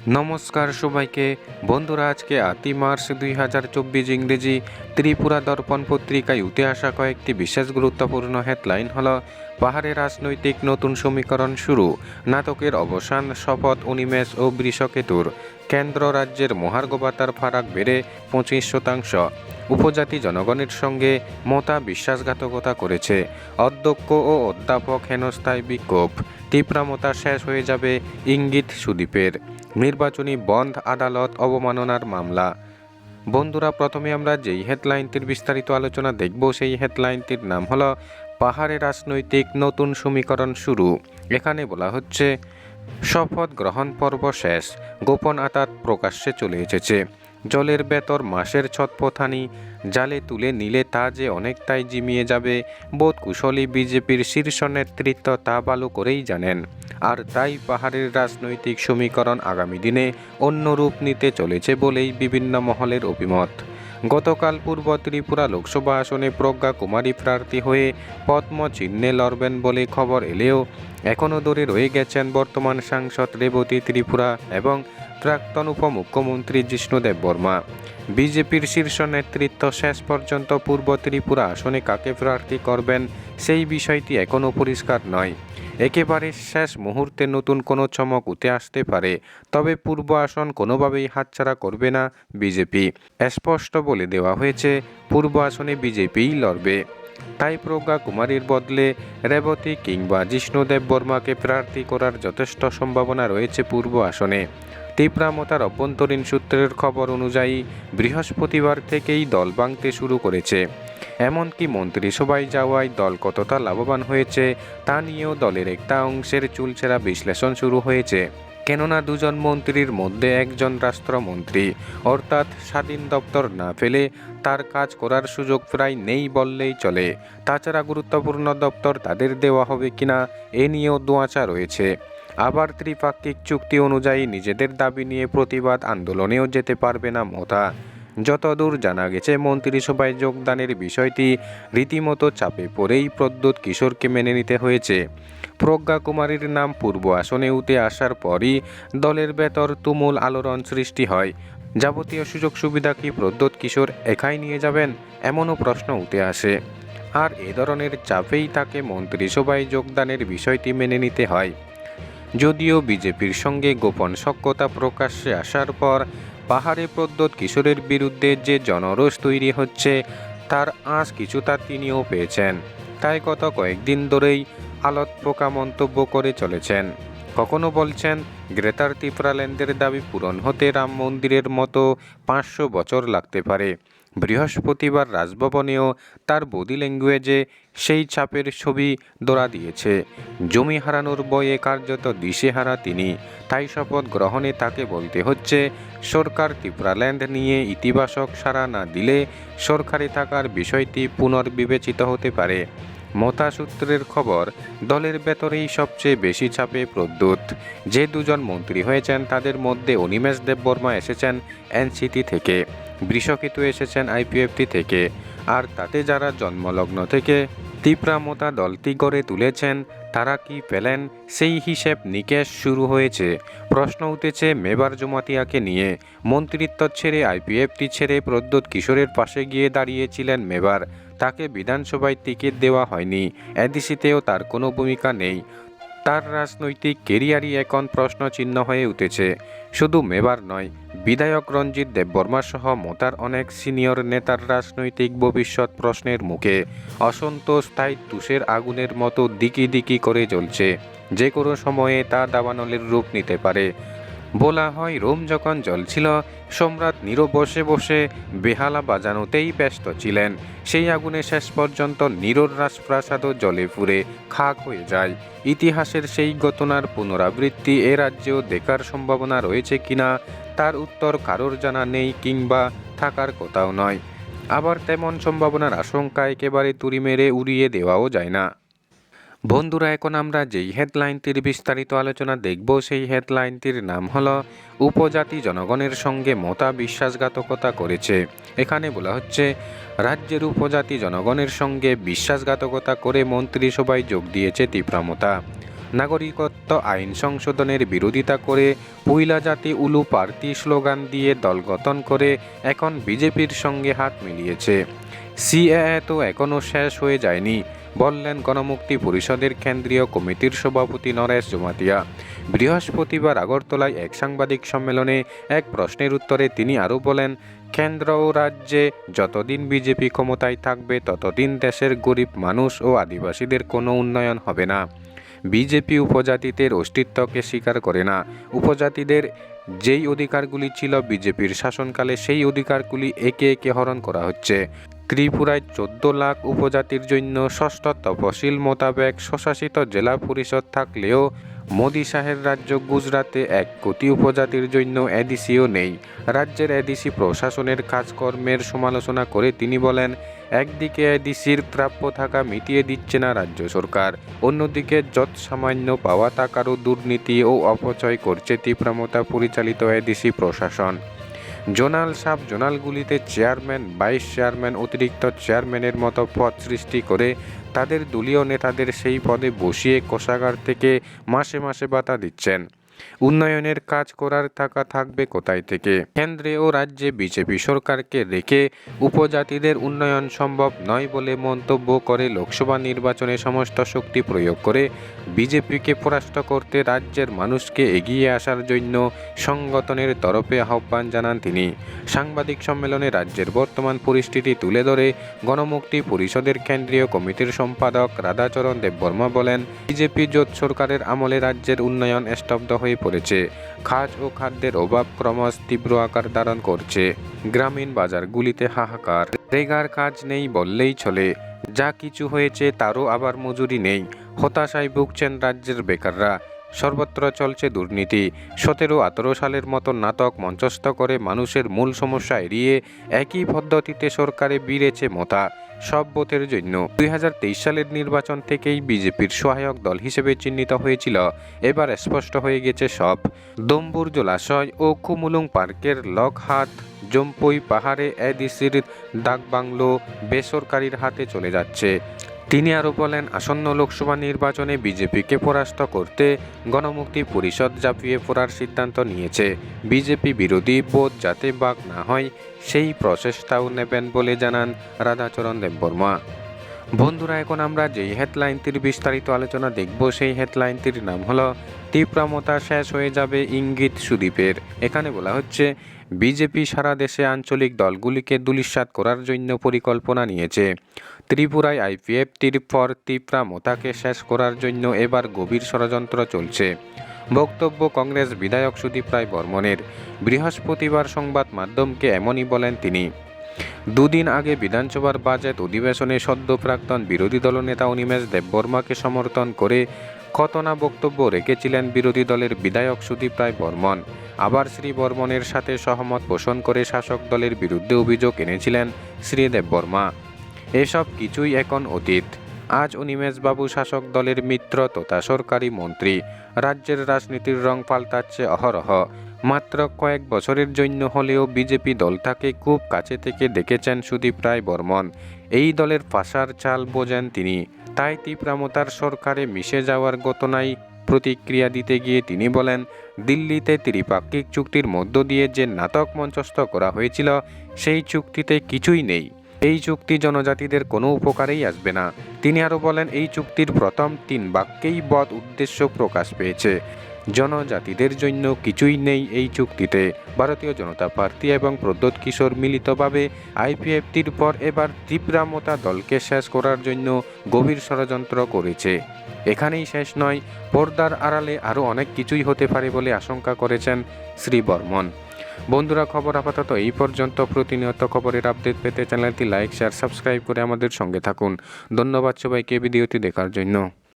নমস্কার সবাইকে বন্ধুরা, আজকে ৮ই মার্চ ২০২৪ ইংরেজি ত্রিপুরা দর্পণ পত্রিকায় উঠে আসা কয়েকটি বিশেষ গুরুত্বপূর্ণ হেডলাইন হল: পাহাড়ে রাজনৈতিক নতুন সমীকরণ শুরু, নাটকের অবসান, শপথ অনিমেষ ও বৃষকেতুর, কেন্দ্র রাজ্যের মহার্ঘ ভাতার ফারাক বেড়ে ২৫%, উপজাতি জনগণের সঙ্গে মতা বিশ্বাসঘাতকতা করেছে, অধ্যক্ষ ও অধ্যাপক হেনস্থায় বিক্ষোভ, তীব্রামতা শেষ হয়ে যাবে ইঙ্গিত সুদীপের, নির্বাচনী বন্ধ, আদালত অবমাননার মামলা। বন্ধুরা, প্রথমে আমরা যেই হেডলাইনটির বিস্তারিত আলোচনা দেখব সেই হেডলাইনটির নাম হলো পাহাড়ে রাজনৈতিক নতুন সমীকরণ শুরু। এখানে বলা হচ্ছে, শপথ গ্রহণ পর্ব শেষ, গোপন আতাত প্রকাশ্যে চলে এসেছে। জলের ভেতর মাসের ছটপথানি জালে তুলে নিলে তা যে অনেকটাই জিমিয়ে যাবে, বোধ কুশলী বিজেপির শীর্ষ নেতৃত্ব তা ভালো করেই জানেন। আর তাই পাহাড়ের রাজনৈতিক সমীকরণ আগামী দিনে অন্য রূপ নিতে চলেছে বলেই বিভিন্ন মহলের অভিমত। গতকাল পূর্ব ত্রিপুরা লোকসভা আসনে প্রজ্ঞা কুমারী প্রার্থী হয়ে পদ্ম চিহ্নে লড়বেন বলে খবর এলেও এখনও দূরে রয়ে গেছেন বর্তমান সাংসদ রেবতী ত্রিপুরা এবং প্রাক্তন উপমুখ্যমন্ত্রী জিষ্ণু দেববর্মা। বিজেপির শীর্ষ নেতৃত্ব শেষ পর্যন্ত পূর্ব ত্রিপুরা আসনে কাকে প্রার্থী করবেন সেই বিষয়টি এখনও পরিষ্কার নয়। একেবারে শেষ মুহূর্তে নতুন কোনো চমক উঠে আসতে পারে, তবে পূর্ব আসন কোনোভাবেই হাতছাড়া করবে না বিজেপি। স্পষ্ট বলে দেওয়া হয়েছে, পূর্ব আসনে বিজেপিই লড়বে। তাই প্রজ্ঞা কুমারীর বদলে রেবতী কিংবা জিষ্ণু দেববর্মাকে প্রার্থী করার যথেষ্ট সম্ভাবনা রয়েছে পূর্ব আসনে। তীব্রামতার অভ্যন্তরীণ সূত্রের খবর অনুযায়ী বৃহস্পতিবার থেকেই দল ভাঙতে শুরু করেছে। এমনকি মন্ত্রিসভায় যাওয়ায় দল কতটা লাভবান হয়েছে তা নিয়েও দলের একটা অংশের চুলচেরা বিশ্লেষণ শুরু হয়েছে। কেননা দুজন মন্ত্রীর মধ্যে একজন রাষ্ট্রমন্ত্রী, অর্থাৎ স্বাধীন দপ্তর না ফেলে তার কাজ করার সুযোগ প্রায় নেই বললেই চলে। তাছাড়া গুরুত্বপূর্ণ দপ্তর তাদের দেওয়া হবে কিনা এ নিয়েও দোঁয়াচা রয়েছে। আবার ত্রিপাক্ষিক চুক্তি অনুযায়ী নিজেদের দাবি নিয়ে প্রতিবাদ আন্দোলনেও যেতে পারবে না মমতা। যতদূর জানা গেছে, মন্ত্রিসভায় যোগদানের বিষয়টি রীতিমতো চাপে পড়েই প্রদ্যোৎ কিশোরকে মেনে নিতে হয়েছে। প্রজ্ঞা কুমারীর নাম পূর্ব আসনে উঠে আসার পরই দলের ভেতর তুমুল আলোড়ন সৃষ্টি হয়। যাবতীয় সুযোগ সুবিধা কি প্রদ্যোৎ কিশোর একাই নিয়ে যাবেন, এমনও প্রশ্ন উঠে আসে। আর এ ধরনের চাপেই তাকে মন্ত্রিসভায় যোগদানের বিষয়টি মেনে নিতে হয়। যদিও বিজেপির সঙ্গে গোপন সখ্যতা প্রকাশ্যে আসার পর পাহাড়ে প্রদ্যোৎ কিশোরের বিরুদ্ধে যে জনরোষ তৈরি হচ্ছে তার আঁচ কিছুটা তিনিও পেয়েছেন। তাই গত কয়েকদিন ধরেই আলত পোকা মন্তব্য করে চলেছেন। কখনো বলছেন গ্রেটার ত্রিপুরাল্যান্ডের দাবি পূরণ হতে রাম মন্দিরের মতো 500 বছর লাগতে পারে। বৃহস্পতিবার রাজভবনেও তার বডি ল্যাঙ্গুয়েজে সেই চাপের ছবি ধরা দিয়েছে। জমি হারানোর বয়ে কার্যত দিশেহারা তিনি। তাই শপথ গ্রহণে তাকে বলতে হচ্ছে, সরকার ত্রিপুরাল্যান্ড নিয়ে ইতিবাচক সাড়া না দিলে সরকারে থাকার বিষয়টি পুনর্বিবেচিত হতে পারে। মতা সূত্রের খবর, দলের ভেতরেই সবচেয়ে বেশি চাপে প্রদ্যোৎ। যে দুজন মন্ত্রী হয়েছেন তাদের মধ্যে অনিমেষ দেববর্মা এসেছেন এনসিটি থেকে, বৃষকেতু এসেছেন আইপিএফটি থেকে। আর তাতে যারা জন্মলগ্ন থেকে তীব্রামতা দলটি গড়ে তুলেছেন তারা কি পেলেন সেই হিসেব নিকেশ শুরু হয়েছে। প্রশ্ন উঠেছে মেবার জমাতিয়াকে নিয়ে। মন্ত্রিত্ব ছেড়ে আইপিএফটি ছেড়ে প্রদ্যোৎ কিশোরের পাশে গিয়ে দাঁড়িয়েছিলেন মেবার। তাকে বিধানসভায় টিকিট দেওয়া হয়নি, এডিসিতেও তার কোনো ভূমিকা নেই। তার রাজনৈতিক কেরিয়ারই এখন প্রশ্নচিহ্ন হয়ে উঠেছে। শুধু মেবার নয়, বিধায়ক রঞ্জিত দেববর্মা সহ মতার অনেক সিনিয়র নেতার রাজনৈতিক ভবিষ্যৎ প্রশ্নের মুখে। অসন্তোষ তাই তুষের আগুনের মতো দিকি দিকি করে জ্বলছে। যে কোনো সময়ে তা দাবানলের রূপ নিতে পারে। বলা হয়, রোম যখন জ্বলছিল, সম্রাট নিরো বসে বসে বেহালা বাজানোতেই ব্যস্ত ছিলেন। সেই আগুনে শেষ পর্যন্ত নিরোর রাজপ্রাসাদও জ্বলে পুড়ে খাক হয়ে যায়। ইতিহাসের সেই ঘটনার পুনরাবৃত্তি এ রাজ্যেও দেখার সম্ভাবনা রয়েছে কিনা তার উত্তর কারোর জানা নেই, কিংবা থাকার কথাও নয়। আবার তেমন সম্ভাবনার আশঙ্কা একেবারে তুড়ি মেরে উড়িয়ে দেওয়াও যায় না। বন্ধুরা, এখন আমরা যেই হেডলাইনটির বিস্তারিত আলোচনা দেখব সেই হেডলাইনটির নাম হলো উপজাতি জনগণের সঙ্গে মতা বিশ্বাসঘাতকতা করেছে। এখানে বলা হচ্ছে, রাজ্যের উপজাতি জনগণের সঙ্গে বিশ্বাসঘাতকতা করে মন্ত্রিসভায় যোগ দিয়েছে তীব্রামতা। নাগরিকত্ব আইন সংশোধনের বিরোধিতা করে পইলা জাতি উলু পার্টি স্লোগান দিয়ে দল গঠন করে এখন বিজেপির সঙ্গে হাত মিলিয়েছে। সিএএ তো এখনও শেষ হয়ে যায়নি বললেন গণমুক্তি পরিষদের কেন্দ্রীয় কমিটির সভাপতি নরেশ জমাতিয়া। বৃহস্পতিবার আগরতলায় এক সাংবাদিক সম্মেলনে এক প্রশ্নের উত্তরে তিনি আরও বলেন, কেন্দ্র ও রাজ্যে যতদিন বিজেপি ক্ষমতায় থাকবে ততদিন দেশের গরিব মানুষ ও আদিবাসীদের কোনো উন্নয়ন হবে না। বিজেপি উপজাতিদের অস্তিত্বকে স্বীকার করে না। উপজাতিদের যেই অধিকারগুলি ছিল বিজেপির শাসনকালে সেই অধিকারগুলি একে একে হরণ করা হচ্ছে। ত্রিপুরায় 14 লাখ উপজাতির জন্য ষষ্ঠ তফসিল মোতাবেক স্বশাসিত জেলা পরিষদ থাকলেও মোদি শাহের রাজ্য গুজরাটে 1 কোটি উপজাতির জন্য এডিসিও নেই। রাজ্যের এডিসি প্রশাসনের কাজকর্মের সমালোচনা করে তিনি বলেন, একদিকে এডিসির প্রাপ্য টাকা মিটিয়ে দিচ্ছে না রাজ্য সরকার, অন্যদিকে যত সামান্য পাওয়া টাকারও দুর্নীতি ও অপচয় করছে তীব্রমতা পরিচালিত এডিসি প্রশাসন। জোনাল সাব জোনালগুলিতে চেয়ারম্যান, ভাইস চেয়ারম্যান, অতিরিক্ত চেয়ারম্যানের মতো পদ সৃষ্টি করে তাদের দলীয় নেতাদের সেই পদে বসিয়ে কোষাগার থেকে মাসে মাসে ভাতা দিচ্ছেন। উন্নয়নের কাজ করার টাকা থাকবে কোথায় থেকে? কেন্দ্রে ও রাজ্যে বিজেপি সরকারকে রেখে উপজাতিদের উন্নয়ন সম্ভব নয় বলে মন্তব্য করে লোকসভা নির্বাচনে সমস্ত শক্তি প্রয়োগ করে বিজেপিকে পরাস্ত করতে রাজ্যের মানুষকে এগিয়ে আসার জন্য সংগঠনের তরফে আহ্বান জানান তিনি। সাংবাদিক সম্মেলনে রাজ্যের বর্তমান পরিস্থিতি তুলে ধরে গণমুক্তি পরিষদের কেন্দ্রীয় কমিটির সম্পাদক রাধাচরণ দেববর্মা বলেন, বিজেপি জোট সরকারের আমলে রাজ্যের উন্নয়ন স্তব্ধ হয়ে পড়েছে। খাদ্য ও খাদ্যের অভাব ক্রমশ তীব্র আকার ধারণ করছে। গ্রামীণ বাজারগুলিতে হাহাকার। রেগার কাজ নেই বললেই চলে, যা কিছু হয়েছে তারও আবার মজুরি নেই। হতাশায় ভুগছেন রাজ্যের বেকাররা। সর্বত্র চলছে দুর্নীতি। 17-18 সালের মতো নাটক মঞ্চস্থ করে মানুষের মূল সমস্যা এড়িয়ে একই পদ্ধতিতে সরকারে বিড়েছে মতা। সব ভোটের জন্য 2023 সালের নির্বাচন থেকেই বিজেপির সহায়ক দল হিসেবে চিহ্নিত হয়েছিল। এবার স্পষ্ট হয়ে গেছে সব। দম্বুর জলাশয় ও কুমুলুং পার্কের লকহাট জম্পুই পাহাড়ে এডিসির ডাকবাংলো বেসরকারির হাতে চলে যাচ্ছে। তিনি আরও বলেন, আসন্ন লোকসভা নির্বাচনে বিজেপিকে পরাস্ত করতে গণমুক্তি পরিষদ ঝাঁপিয়ে পড়ার সিদ্ধান্ত নিয়েছে। বিজেপি বিরোধী ভোট যাতে বাক না হয় সেই প্রচেষ্টাও নেবেন বলে জানান রাধাচরণ দেববর্মা। বন্ধুরা, এখন আমরা যেই হেডলাইনটির বিস্তারিত আলোচনা দেখব সেই হেডলাইনটির নাম হলো তীব্রমতা শেষ হয়ে যাবে ইঙ্গিত সুদীপের। এখানে বলা হচ্ছে, বিজেপি সারা দেশে আঞ্চলিক দলগুলিকে ধূলিসাৎ করার জন্য পরিকল্পনা নিয়েছে। ত্রিপুরায় আইপিএফটির পর তীব্রমতাকে শেষ করার জন্য এবার গভীর ষড়যন্ত্র চলছে। বক্তব্য কংগ্রেস বিধায়ক সুদীপ রায় বর্মনের। বৃহস্পতিবার সংবাদ মাধ্যমকে এমনই বলেন তিনি। দুদিন আগে বিধানসভার বাজেট অধিবেশনে সদ্য প্রাক্তন বিরোধী দলনেতা অনিমেষ দেববর্মাকে সমর্থন করে কত না বক্তব্য রেখেছিলেন বিরোধী দলের বিধায়ক সুদীপ রায় বর্মন। আবার শ্রী বর্মনের সাথে সহমত পোষণ করে শাসক দলের বিরুদ্ধে অভিযোগ এনেছিলেন শ্রী দেববর্মা। এসব কিছুই এখন অতীত। আজ অনিমেষবাবু শাসক দলের মিত্র তথা সরকারি মন্ত্রী। রাজ্যের রাজনীতির রং পাল্টাচ্ছে অহরহ। মাত্র কয়েক বছরের জন্য হলেও বিজেপি দলটাকে খুব কাছে থেকে দেখেছেন সুদীপ রায় বর্মন। এই দলের পাশার চাল বোঝেন তিনি। তাই তীব্রমতার সরকারে মিশে যাওয়ার ঘটনায় প্রতিক্রিয়া দিতে গিয়ে তিনি বলেন, দিল্লিতে ত্রিপাক্ষিক চুক্তির মধ্য দিয়ে যে নাটক মঞ্চস্থ করা হয়েছিল সেই চুক্তিতে কিছুই নেই। এই চুক্তি জনজাতিদের কোনো উপকারেই আসবে না। তিনি আরও বলেন, এই চুক্তির প্রথম 3 বাক্যেই বদ উদ্দেশ্য প্রকাশ পেয়েছে। জনজাতিদের জন্য কিছুই নেই এই চুক্তিতে। ভারতীয় জনতা পার্টি এবং প্রদ্যোৎ কিশোর মিলিতভাবে আইপিএফটির পর এবার তীব্রমতা দলকে শেষ করার জন্য গভীর ষড়যন্ত্র করেছে। এখানেই শেষ নয়, পর্দার আড়ালে আরও অনেক কিছুই হতে পারে বলে আশঙ্কা করেছেন শ্রী বর্মন। বন্ধুরা, খবর আপাতত এই পর্যন্ত। প্রতিনিয়ত খবরের আপডেট পেতে চ্যানেলটি লাইক, শেয়ার, সাবস্ক্রাইব করে আমাদের সঙ্গে থাকুন। ধন্যবাদ সবাইকে ভিডিওটি দেখার জন্য।